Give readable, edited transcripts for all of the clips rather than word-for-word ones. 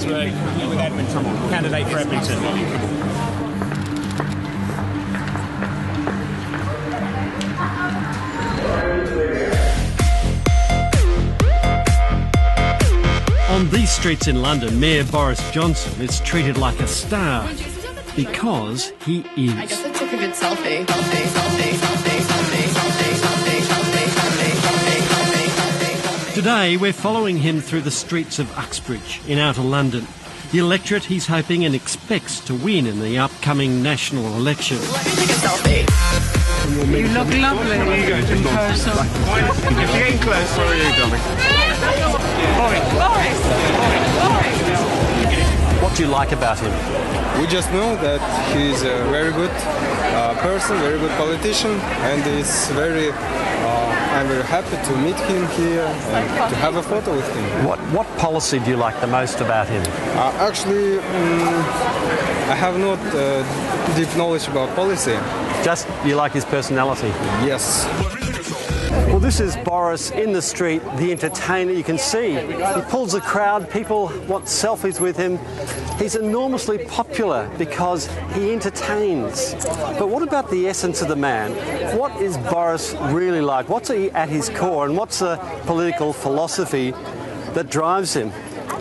with Edmonton, candidate for Edmonton. On these streets in London, Mayor Boris Johnson is treated like a star because he is. I guess I took a good selfie. Today, we're following him through the streets of Uxbridge in outer London, the electorate he's hoping and expects to win in the upcoming national election. Let me take a selfie. You look lovely in person. If you're getting close, where are you, darling? Boris! What do you like about him? We just know that he's a very good person, very good politician, and I'm very happy to meet him here and to have a photo with him. What policy do you like the most about him? Actually, I have not deep knowledge about policy. Just you like his personality? Yes. Well, this is Boris in the street, the entertainer. You can see he pulls a crowd. People want selfies with him. He's enormously popular because he entertains. But what about the essence of the man? What is Boris really like? What's he at his core, and what's the political philosophy that drives him?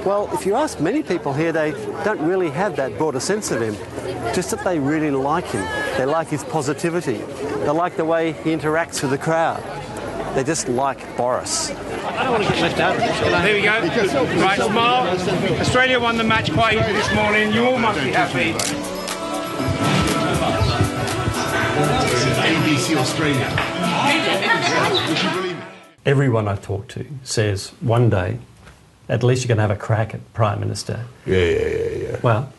Well, if you ask many people here, they don't really have that broader sense of him, just that they really like him. They like his positivity. They like the way he interacts with the crowd. They just like Boris. I don't want to get left out of this. There we go. Right, smile. Australia won the match quite easily this morning. You all must be happy. ABC Australia. Everyone I talk to says one day, at least you're going to have a crack at Prime Minister. Yeah. Well,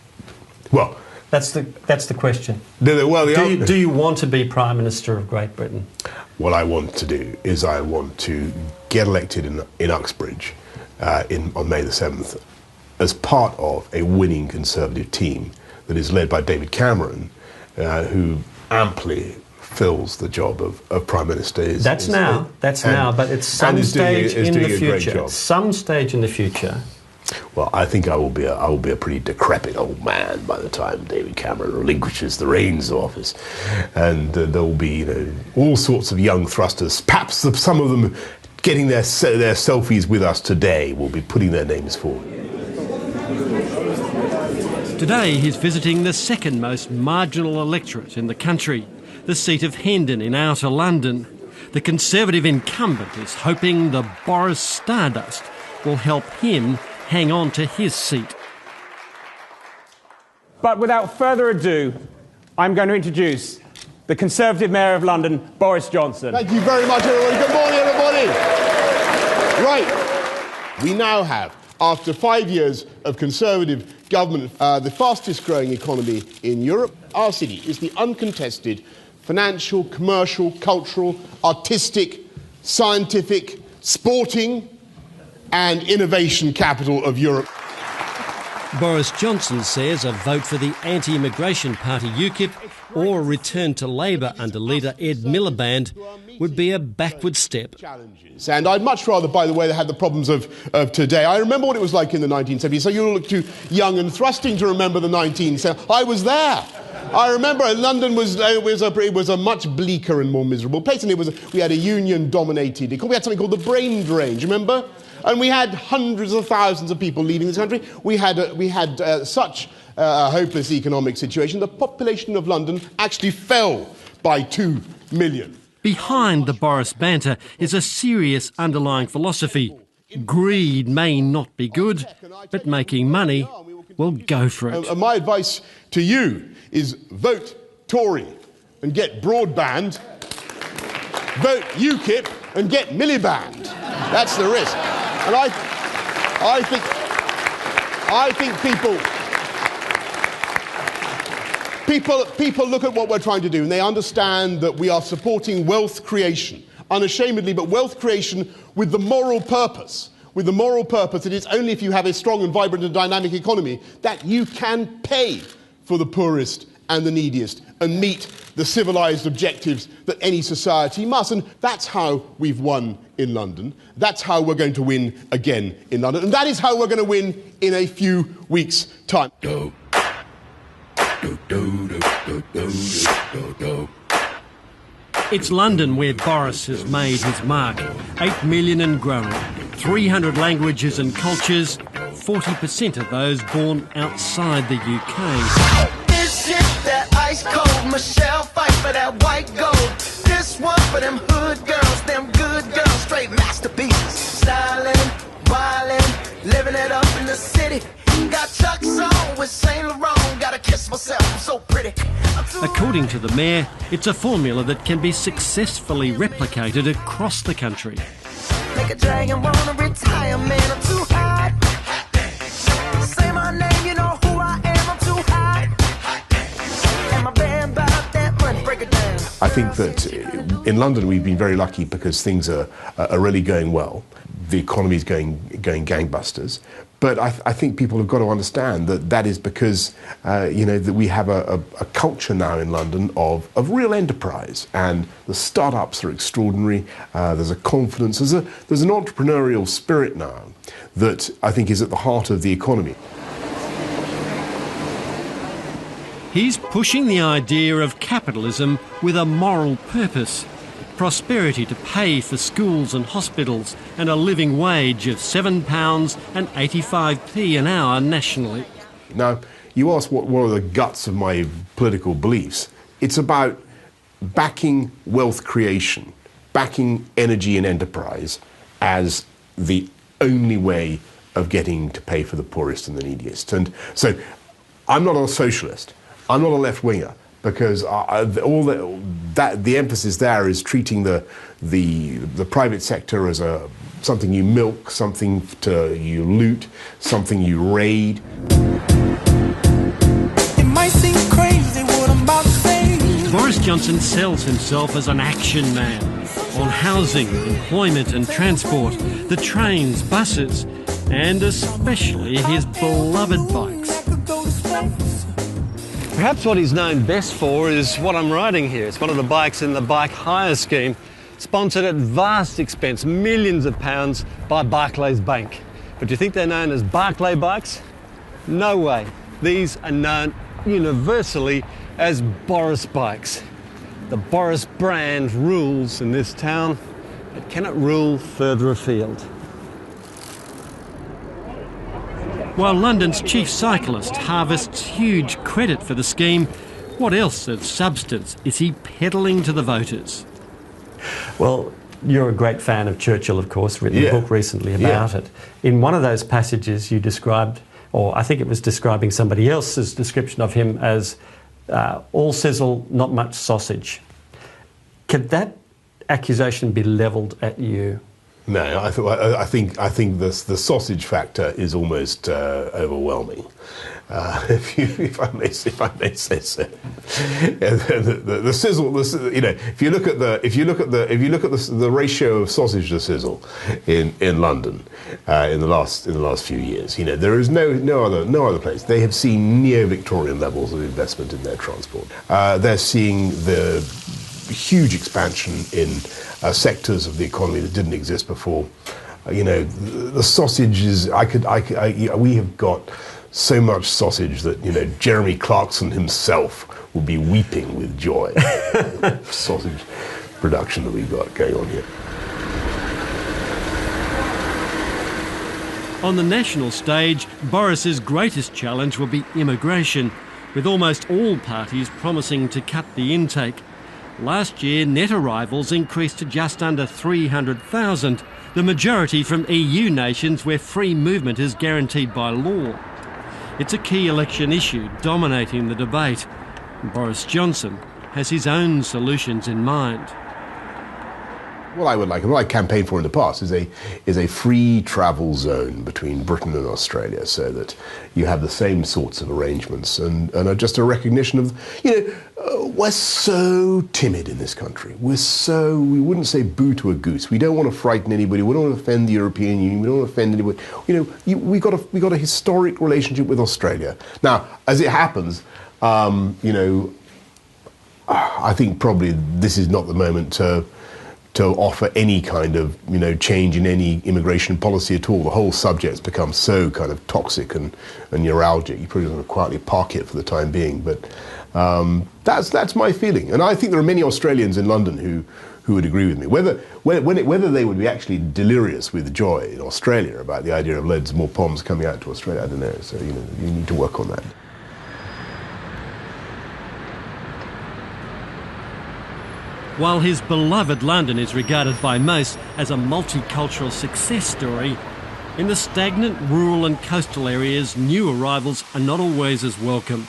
that's the question. Do you want to be Prime Minister of Great Britain? What I want to do is I want to get elected in Uxbridge on May the 7th as part of a winning Conservative team that is led by David Cameron, who amply fills the job of Prime Minister. That's now, but it's some stage in the future. Some stage in the future. Well, I think I will be a pretty decrepit old man by the time David Cameron relinquishes the reins of office, and there will be all sorts of young thrusters. Perhaps some of them getting their selfies with us today will be putting their names forward. Today he's visiting the second most marginal electorate in the country, the seat of Hendon in outer London. The Conservative incumbent is hoping the Boris Stardust will help him hang on to his seat. But without further ado, I'm going to introduce the Conservative Mayor of London, Boris Johnson. Thank you very much, everybody. Good morning, everybody. Right. We now have, after 5 years of Conservative government, the fastest growing economy in Europe. Our city is the uncontested financial, commercial, cultural, artistic, scientific, sporting and innovation capital of Europe. Boris Johnson says a vote for the anti-immigration party UKIP or a return to Labour under leader Ed Miliband would be a backward step. And I'd much rather, by the way, they had the problems of today. I remember what it was like in the 1970s, so you look too young and thrusting to remember the 1970s. I was there. I remember London was a much bleaker and more miserable place, and we had a union-dominated economy. We had something called the brain drain, do you remember? And we had hundreds of thousands of people leaving this country. We had such a hopeless economic situation. The population of London actually fell by 2 million. Behind the Boris banter is a serious underlying philosophy. Greed may not be good, but making money, well, go for it. My advice to you is vote Tory and get broadband. Vote UKIP and get Miliband. That's the risk. And I think people look at what we're trying to do and they understand that we are supporting wealth creation, unashamedly, but wealth creation with the moral purpose. With the moral purpose that it's only if you have a strong and vibrant and dynamic economy that you can pay for the poorest and the neediest and meet the civilised objectives that any society must. And that's how we've won in London. That's how we're going to win again in London. And that is how we're going to win in a few weeks' time. It's London where Boris has made his mark. 8 million and growing. 300 languages and cultures. 40% of those born outside the UK. This shit that ice cold. Michelle fight for that white gold. This one for them hood girls, them good girls, straight masterpieces. Styling, wildin', living it up in the city. Got Chuck's on with Saint Laurent. Gotta kiss myself, I'm so pretty. According to the mayor, it's a formula that can be successfully replicated across the country. Make a dragon wanna retire, man, I'm too hot. Say my name, you know who I am, I'm too hot. And my band about that money, break it down. I think that in London we've been very lucky because things are really going well. The economy is going gangbusters. But I think people have got to understand that that is because, that we have a culture now in London of real enterprise, and the startups are extraordinary. There's a confidence, there's an entrepreneurial spirit now that I think is at the heart of the economy. He's pushing the idea of capitalism with a moral purpose. Prosperity to pay for schools and hospitals and a living wage of £7.85 an hour nationally. Now, you ask what are the guts of my political beliefs. It's about backing wealth creation, backing energy and enterprise as the only way of getting to pay for the poorest and the neediest. And so I'm not a socialist. I'm not a left-winger. Because the emphasis there is treating the private sector as something you milk, something you loot, something you raid. It might seem crazy what I'm about to say. Boris Johnson sells himself as an action man on housing, employment and transport, the trains, buses, and especially his beloved bikes. Perhaps what he's known best for is what I'm riding here. It's one of the bikes in the bike hire scheme, sponsored at vast expense, millions of pounds, by Barclays Bank. But do you think they're known as Barclay bikes? No way. These are known universally as Boris Bikes. The Boris brand rules in this town. It cannot rule further afield. While London's chief cyclist harvests huge credit for the scheme, what else of substance is he peddling to the voters? Well, you're a great fan of Churchill, of course, written a book recently about it. In one of those passages you described, or I think it was describing somebody else's description of him as all sizzle, not much sausage. Could that accusation be levelled at you? No, I think the sausage factor is almost overwhelming, if I may say so. The sizzle, if you look at the ratio of sausage to sizzle in London in the last few years, there is no other place. They have seen near Victorian levels of investment in their transport. They're seeing the huge expansion in sectors of the economy that didn't exist before. The sausage is. We have got so much sausage that Jeremy Clarkson himself will be weeping with joy. Sausage production that we've got going on here. On the national stage, Boris's greatest challenge will be immigration, with almost all parties promising to cut the intake. Last year, net arrivals increased to just under 300,000, the majority from EU nations where free movement is guaranteed by law. It's a key election issue dominating the debate. Boris Johnson has his own solutions in mind. What I would like, and what I campaigned for in the past, is a free travel zone between Britain and Australia, so that you have the same sorts of arrangements and just a recognition of, we're so timid in this country. We wouldn't say boo to a goose. We don't want to frighten anybody. We don't want to offend the European Union. We don't want to offend anybody. We got a historic relationship with Australia. Now, as it happens, I think probably this is not the moment to offer any kind of, change in any immigration policy at all. The whole subject's become so kind of toxic and neuralgic. You probably want to quietly park it for the time being. But that's my feeling. And I think there are many Australians in London who would agree with me. Whether they would be actually delirious with joy in Australia about the idea of loads more POMs coming out to Australia, I don't know. So, you need to work on that. While his beloved London is regarded by most as a multicultural success story, in the stagnant rural and coastal areas, new arrivals are not always as welcome,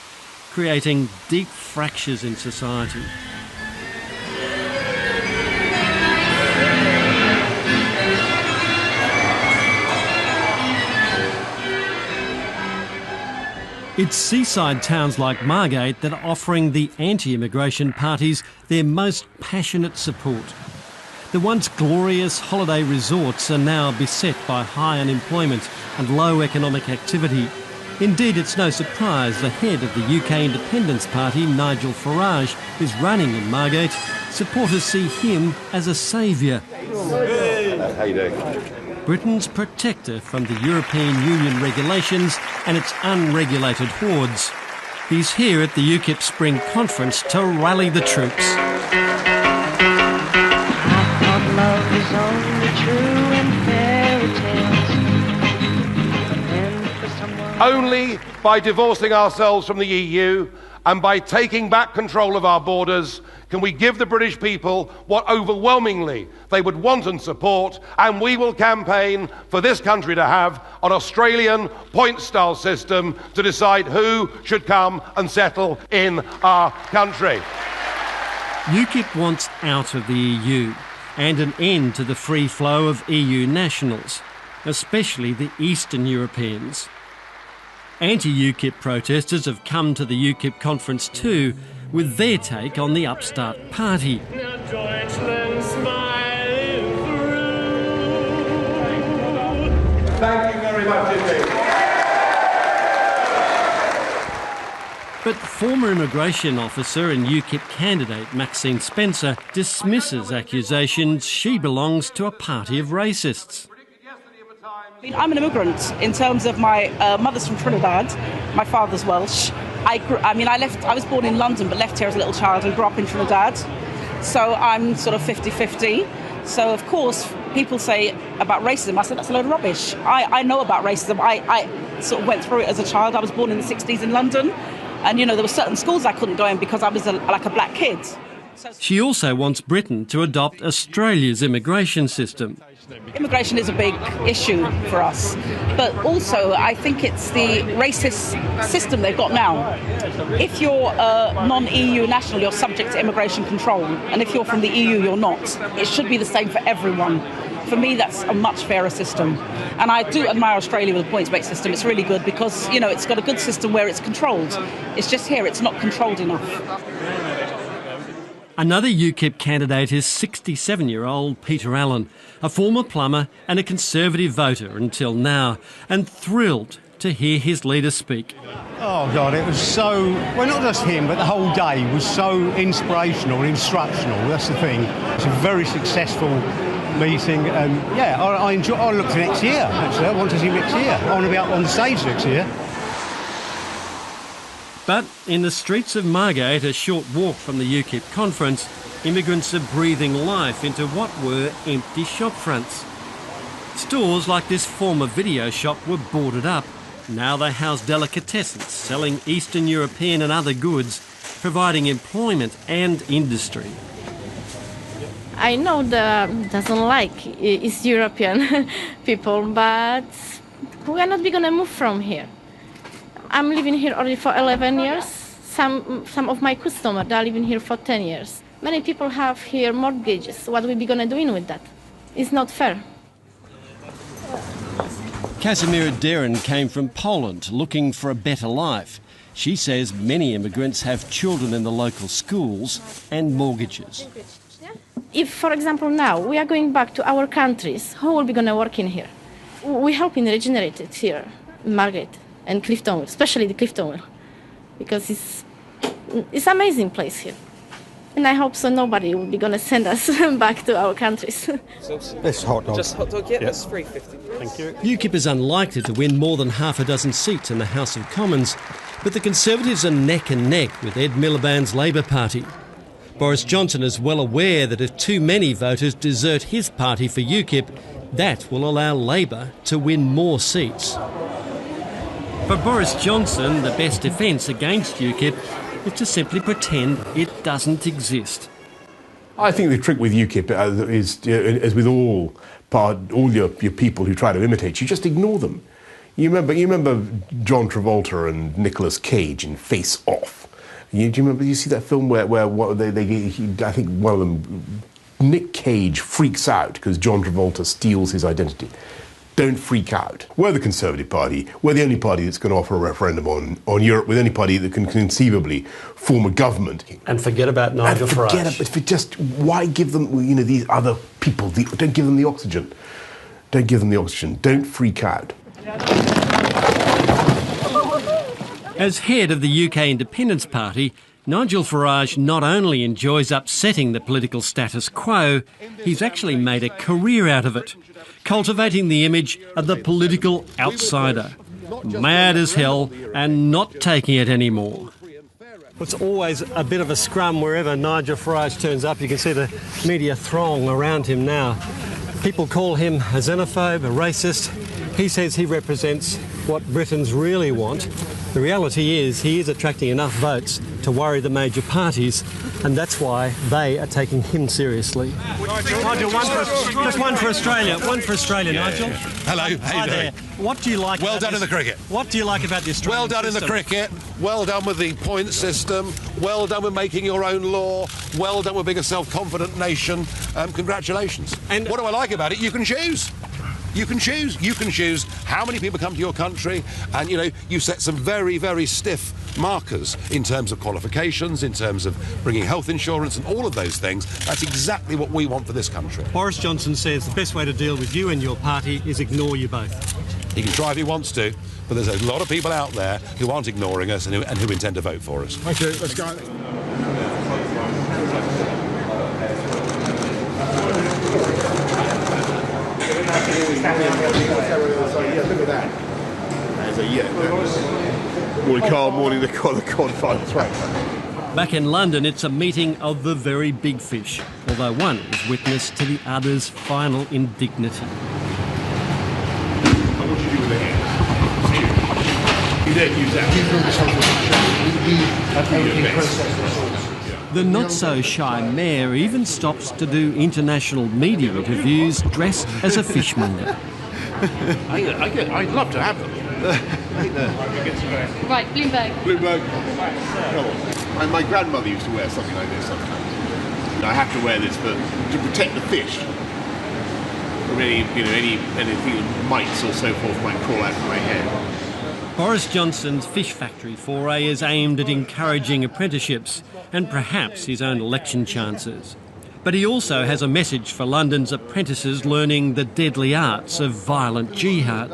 creating deep fractures in society. It's seaside towns like Margate that are offering the anti-immigration parties their most passionate support. The once glorious holiday resorts are now beset by high unemployment and low economic activity. Indeed, it's no surprise the head of the UK Independence Party, Nigel Farage, is running in Margate. Supporters see him as a saviour. How you doing? Britain's protector from the European Union regulations and its unregulated hordes. He's here at the UKIP Spring Conference to rally the troops. Love is only true in fairy tales. Only by divorcing ourselves from the EU and by taking back control of our borders can we give the British people what overwhelmingly they would want and support, and we will campaign for this country to have an Australian point-style system to decide who should come and settle in our country. UKIP wants out of the EU and an end to the free flow of EU nationals, especially the Eastern Europeans. Anti-UKIP protesters have come to the UKIP conference too, with their take on the upstart party. Thank you very much indeed. But former immigration officer and UKIP candidate Maxine Spencer dismisses accusations she belongs to a party of racists. I'm an immigrant in terms of my mother's from Trinidad, my father's Welsh. I was born in London but left here as a little child and grew up in Trinidad. So I'm sort of 50-50. So of course people say about racism, I said that's a load of rubbish. I know about racism. I sort of went through it as a child. I was born in the 60s in London and there were certain schools I couldn't go in because I was like a black kid. She also wants Britain to adopt Australia's immigration system. Immigration is a big issue for us, but also I think it's the racist system they've got now. If you're a non-EU national, you're subject to immigration control, and if you're from the EU, you're not. It should be the same for everyone. For me, that's a much fairer system. And I do admire Australia with a points-based system. It's really good because, it's got a good system where it's controlled. It's just here, it's not controlled enough. Another UKIP candidate is 67-year-old Peter Allen, a former plumber and a Conservative voter until now, and thrilled to hear his leader speak. Oh, God, it was so... Well, not just him, but the whole day was so inspirational and instructional. That's the thing. It's a very successful meeting, and, I enjoy... I look to next year, actually. I want to see next year. I want to be up on the stage next year. But in the streets of Margate, a short walk from the UKIP conference, immigrants are breathing life into what were empty shop fronts. Stores like this former video shop were boarded up. Now they house delicatessens, selling Eastern European and other goods, providing employment and industry. I know that doesn't like East European people, but we are not going to move from here. I'm living here already for 11 years. Some of my customers are living here for 10 years. Many people have here mortgages. What are we going to do with that? It's not fair. Kazimira Derin came from Poland looking for a better life. She says many immigrants have children in the local schools and mortgages. If, for example, now we are going back to our countries, who will be going to work in here? We're helping regenerate it here in Margate and Cliftonville, especially the Cliftonville, because it's an amazing place here. And I hope so nobody will be going to send us back to our countries. It's hot dog. Just hot dog, yeah, that's $3.50. Thank you. UKIP is unlikely to win more than half a dozen seats in the House of Commons, but the Conservatives are neck and neck with Ed Miliband's Labour Party. Boris Johnson is well aware that if too many voters desert his party for UKIP, that will allow Labour to win more seats. For Boris Johnson, the best defence against UKIP is to simply pretend it doesn't exist. I think the trick with UKIP is, as with all your people who try to imitate you, just ignore them. You remember John Travolta and Nicolas Cage in Face Off. Do you remember? You see that film where I think one of them, Nick Cage, freaks out because John Travolta steals his identity. Don't freak out. We're the Conservative Party. We're the only party that's going to offer a referendum on Europe. We're the only party that can conceivably form a government. And forget about Nigel Farage. Why give them, these other people, don't give them the oxygen. Don't give them the oxygen. Don't freak out. As head of the UK Independence Party, Nigel Farage not only enjoys upsetting the political status quo, he's actually made a career out of it, cultivating the image of the political outsider, mad as hell and not taking it anymore. It's always a bit of a scrum wherever Nigel Farage turns up. You can see the media throng around him now. People call him a xenophobe, a racist. He says he represents what Britons really want. The reality is he is attracting enough votes to worry the major parties, and that's why they are taking him seriously. Nigel, just one for Australia. One for Australia, Nigel. Hello, how you doing? What do you like Well done in the cricket. What do you like about the Australian Well done in the cricket. Well done with the point system. Well done with making your own law. Well done with being a self-confident nation. Congratulations. And what do I like about it? You can choose. You can choose. You can choose how many people come to your country, and you set some very, very stiff markers in terms of qualifications, in terms of bringing health insurance and all of those things. That's exactly what we want for this country. Boris Johnson says the best way to deal with you and your party is ignore you both. He can try if he wants to, but there's a lot of people out there who aren't ignoring us and who intend to vote for us. Thank you. Let's go. Look at that. Morning, Carl. Morning, the cod fight. Right. Back in London, it's a meeting of the very big fish, although one is witness to the other's final indignity. What would you do with the hands? You don't use that. The not-so-shy mayor even stops to do international media interviews dressed as a fishmonger. I'd love to have them. Right, Bloomberg. Bloomberg. Come on. My grandmother used to wear something like this sometimes. I have to wear this to protect the fish from anything mites or so forth might crawl out of my head. Boris Johnson's fish factory foray is aimed at encouraging apprenticeships and perhaps his own election chances. But he also has a message for London's apprentices learning the deadly arts of violent jihad.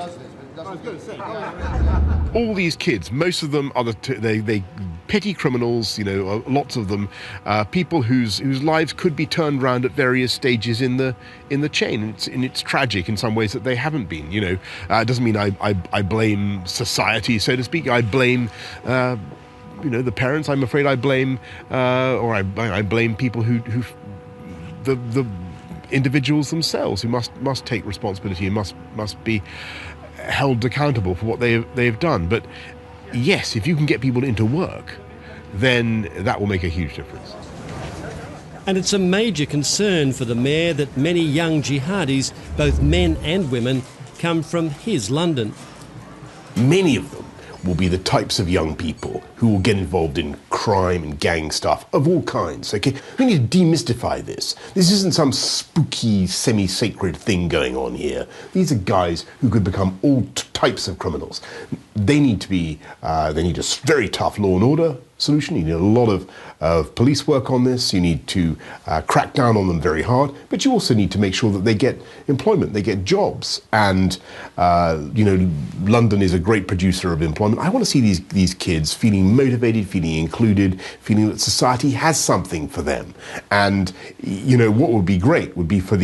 All these kids, most of them are they petty criminals, lots of them, people whose lives could be turned around at various stages in the chain. It's tragic in some ways that they haven't been. It doesn't mean I blame society, so to speak. I blame the parents. I'm afraid I blame I blame people who the individuals themselves who must take responsibility and must be held accountable for what they've done. But yes, if you can get people into work, then that will make a huge difference. And it's a major concern for the mayor that many young jihadis, both men and women, come from his London. Many of them will be the types of young people who will get involved in crime and gang stuff of all kinds, okay? We need to demystify this. This isn't some spooky, semi-sacred thing going on here. These are guys who could become all types of criminals. They need a very tough law and order solution. You need a lot of police work on this. You need to crack down on them very hard, but you also need to make sure that they get employment, they get jobs. And, London is a great producer of employment. I want to see these kids feeling motivated, feeling included. included, feeling that society has something for them. And, you know, what would be great would be for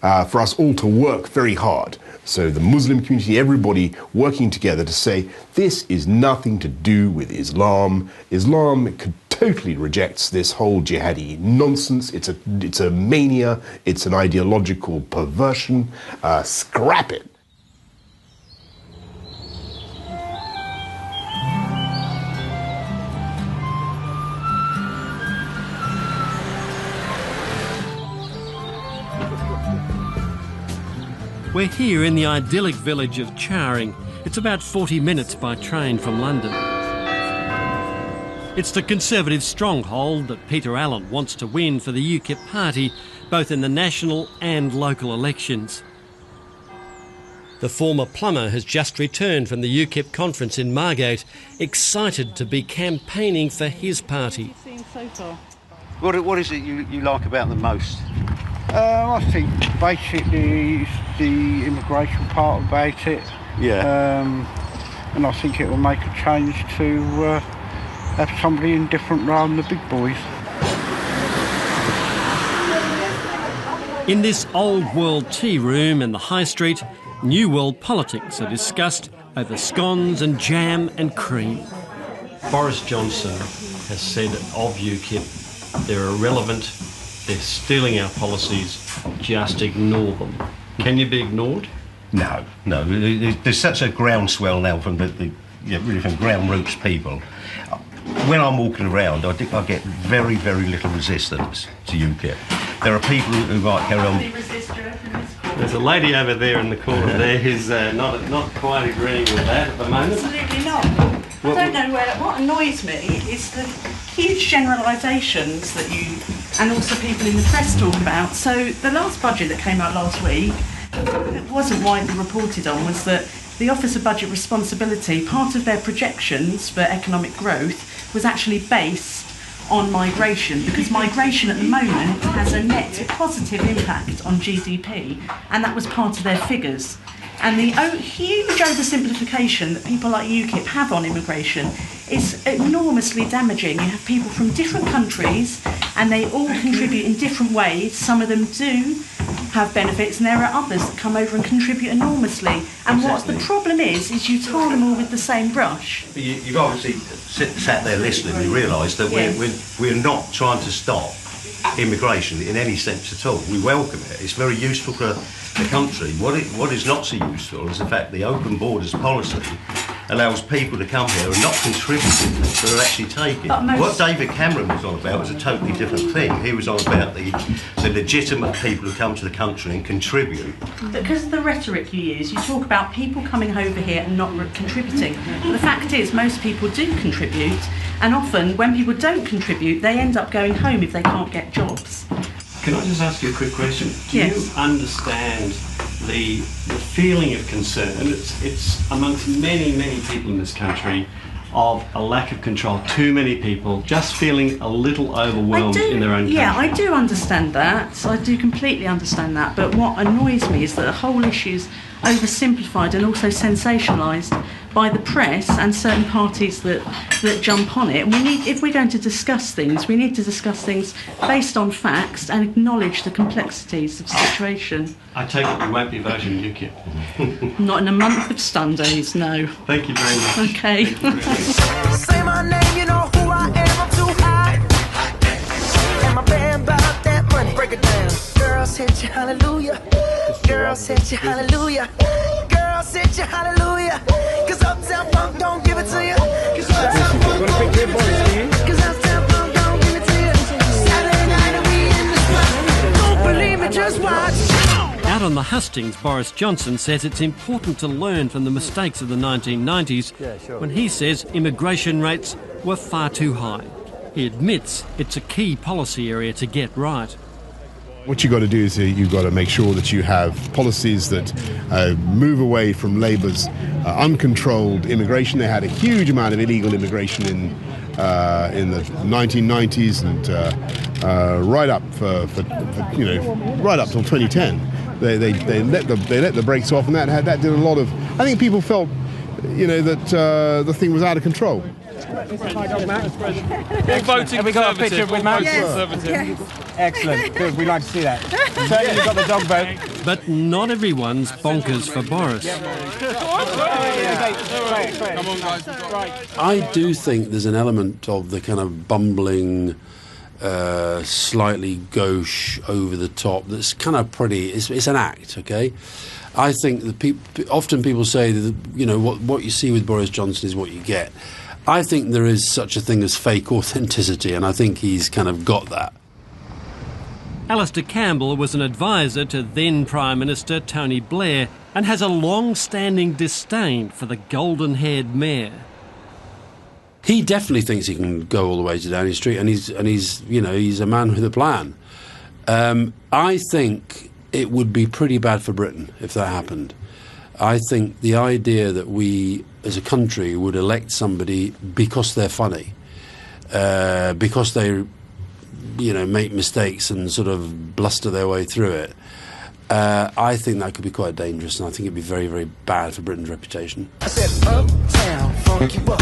us all to work very hard. So the Muslim community, everybody working together to say, this is nothing to do with Islam. Islam totally rejects this whole jihadi nonsense. It's a mania. It's an ideological perversion. Scrap it. We're here in the idyllic village of Charing. It's about 40 minutes by train from London. It's the Conservative stronghold that Peter Allen wants to win for the UKIP party, both in the national and local elections. The former plumber has just returned from the UKIP conference in Margate, excited to be campaigning for his party. What is it you like about them most? I think basically it's the immigration part about it. Yeah. And I think it will make a change to have somebody indifferent rather than the big boys. In this old world tea room in the High Street, new world politics are discussed over scones and jam and cream. Boris Johnson has said of UKIP, they're irrelevant, they're stealing our policies, just ignore them. Can you be ignored? No. There's such a groundswell now from really from ground roots people. When I'm walking around, I get very, very little resistance to UKIP. There are people who might carry on. There's a lady over there in the corner there who's not quite agreeing with that at the moment. Absolutely not. I don't know what annoys me is the huge generalisations that you and also people in the press talk about. So the last budget that came out last week, it wasn't widely reported on, was that the Office of Budget Responsibility, part of their projections for economic growth was actually based on migration, because migration at the moment has a net positive impact on GDP, and that was part of their figures. And the huge oversimplification that people like UKIP have on immigration is enormously damaging. You have people from different countries and they all contribute in different ways. Some of them do have benefits and there are others that come over and contribute enormously. And what the problem is you tar them all with the same brush. You've obviously sat there listening and realised that we're not trying to stop immigration in any sense at all. We welcome it. It's very useful for the country. What is not so useful is the fact the open borders policy allows people to come here and not contribute, but are actually taking. What David Cameron was on about was a totally different thing. He was on about the legitimate people who come to the country and contribute. Because of the rhetoric you use, you talk about people coming over here and not contributing. But the fact is, most people do contribute, and often when people don't contribute, they end up going home if they can't get jobs. Can I just ask you a quick question? Do you understand the feeling of concern? It's amongst many people in this country of a lack of control, too many people just feeling a little overwhelmed in their own country. Yeah, I do understand that. I do completely understand that. But what annoys me is that the whole issue's oversimplified and also sensationalised by the press and certain parties that jump on it. And if we're going to discuss things, we need to discuss things based on facts and acknowledge the complexities of the situation. I take it you won't be voting UKIP. Not in a month of Sundays, no. Thank you very much. Okay. Say my name, you know who I am, I'm too hot. And my band about that money, break it down. Girls hit you, hallelujah. Girls hit you, hallelujah. Girls hit you, hallelujah. Cause Uptown Funk don't give it to you. Cause Uptown Funk don't give it to you. Cause Uptown Funk don't give it to you. Saturday night and we in the spot. Don't believe me, just watch. Out on the hustings, Boris Johnson says it's important to learn from the mistakes of the 1990s when he says immigration rates were far too high. He admits it's a key policy area to get right. What you've got to do is you've got to make sure that you have policies that move away from Labour's uncontrolled immigration. They had a huge amount of illegal immigration in the 1990s and right up right up till 2010. They let the brakes off, and that did a lot of. I think people felt you know, that the thing was out of control. Have we got a picture with Matt? Excellent. Good. We'd like to see that. Certainly you've got the dog vote. But not everyone's bonkers for Boris. I do think there's an element of the kind of bumbling, slightly gauche, over the top that's kind of pretty. It's an act, okay? I think that often people say that, you know, what you see with Boris Johnson is what you get. I think there is such a thing as fake authenticity, and I think he's kind of got that. Alistair Campbell was an advisor to then Prime Minister Tony Blair and has a long-standing disdain for the golden-haired mayor. He definitely thinks he can go all the way to Downing Street, and he's you know, he's a man with a plan. I think it would be pretty bad for Britain if that happened. I think the idea that we, as a country, would elect somebody because they're funny, because they, you know, make mistakes and sort of bluster their way through it, I think that could be quite dangerous, and I think it'd be very, very bad for Britain's reputation. I said, uptown, funk you up.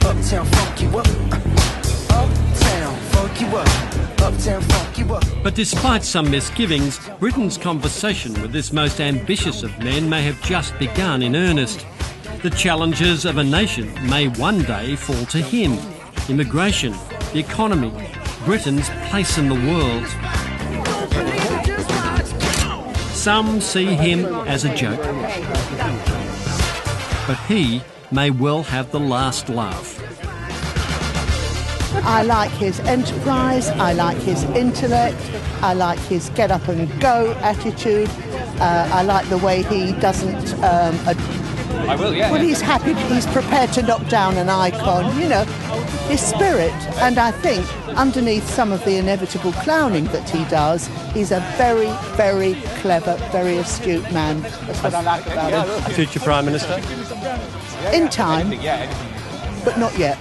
Uptown, funk you up. Uptown, funk you up. Uptown, funk you up. But despite some misgivings, Britain's conversation with this most ambitious of men may have just begun in earnest. The challenges of a nation may one day fall to him. Immigration, the economy, Britain's place in the world. Some see him as a joke, but he may well have the last laugh. I like his enterprise, I like his intellect, I like his get up and go attitude, I like the way he doesn't... I will, yeah. Well, he's happy, he's prepared to knock down an icon, you know, his spirit. And I think underneath some of the inevitable clowning that he does, he's a very, very clever, very astute man. That's what I like about him. Future Prime Minister? In time, but not yet.